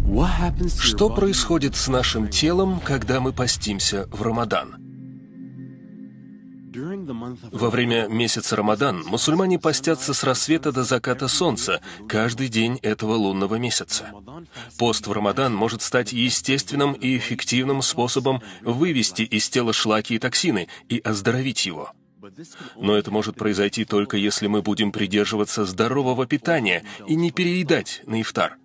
Что происходит с нашим телом, когда мы постимся в Рамадан? Во время месяца Рамадан мусульмане постятся с рассвета до заката солнца каждый день этого лунного месяца. Пост в Рамадан может стать естественным и эффективным способом вывести из тела шлаки и токсины и оздоровить его. Но это может произойти только если мы будем придерживаться здорового питания и не переедать на ифтар.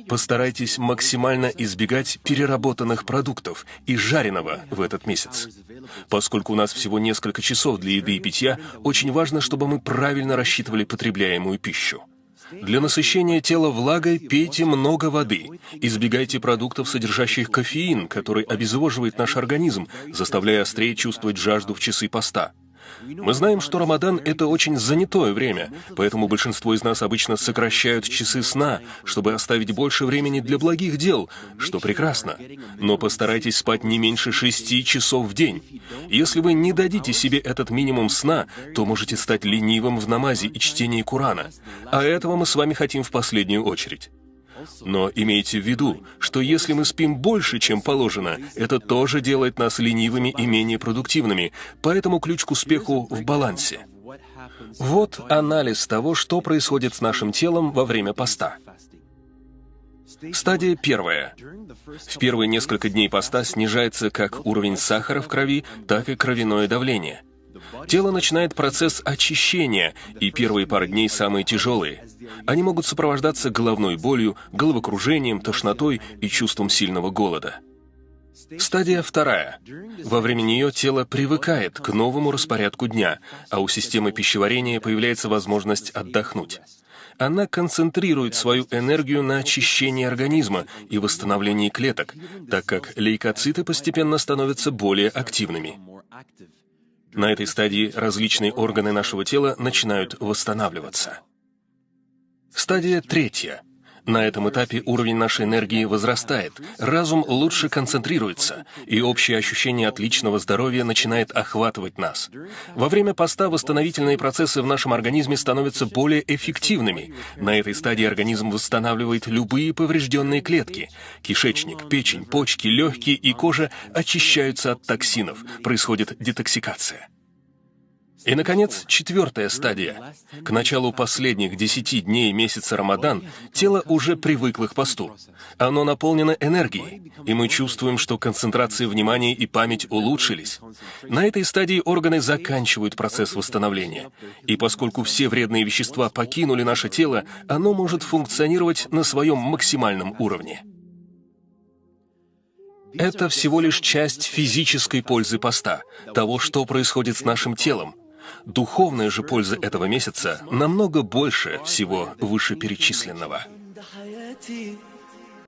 Постарайтесь максимально избегать переработанных продуктов и жареного в этот месяц. Поскольку у нас всего несколько часов для еды и питья, очень важно, чтобы мы правильно рассчитывали потребляемую пищу. Для насыщения тела влагой пейте много воды. Избегайте продуктов, содержащих кофеин, который обезвоживает наш организм, заставляя острее чувствовать жажду в часы поста. Мы знаем, что Рамадан — это очень занятое время, поэтому большинство из нас обычно сокращают часы сна, чтобы оставить больше времени для благих дел, что прекрасно. Но постарайтесь спать не меньше 6 часов в день. Если вы не дадите себе этот минимум сна, то можете стать ленивым в намазе и чтении Корана. А этого мы с вами хотим в последнюю очередь. Но имейте в виду, что если мы спим больше, чем положено, это тоже делает нас ленивыми и менее продуктивными, поэтому ключ к успеху в балансе. Вот анализ того, что происходит с нашим телом во время поста. Стадия первая. В первые несколько дней поста снижается как уровень сахара в крови, так и кровяное давление. Тело начинает процесс очищения, и первые пару дней самые тяжелые. Они могут сопровождаться головной болью, головокружением, тошнотой и чувством сильного голода. Стадия вторая. Во время нее тело привыкает к новому распорядку дня, а у системы пищеварения появляется возможность отдохнуть. Она концентрирует свою энергию на очищении организма и восстановлении клеток, так как лейкоциты постепенно становятся более активными. На этой стадии различные органы нашего тела начинают восстанавливаться. Стадия третья. На этом этапе уровень нашей энергии возрастает, разум лучше концентрируется, и общее ощущение отличного здоровья начинает охватывать нас. Во время поста восстановительные процессы в нашем организме становятся более эффективными. На этой стадии организм восстанавливает любые поврежденные клетки. Кишечник, печень, почки, легкие и кожа очищаются от токсинов, происходит детоксикация. И, наконец, четвертая стадия. К началу последних 10 дней месяца Рамадан тело уже привыкло к посту. Оно наполнено энергией, и мы чувствуем, что концентрация внимания и память улучшились. На этой стадии органы заканчивают процесс восстановления. И поскольку все вредные вещества покинули наше тело, оно может функционировать на своем максимальном уровне. Это всего лишь часть физической пользы поста, того, что происходит с нашим телом. Духовная же польза этого месяца намного больше всего вышеперечисленного.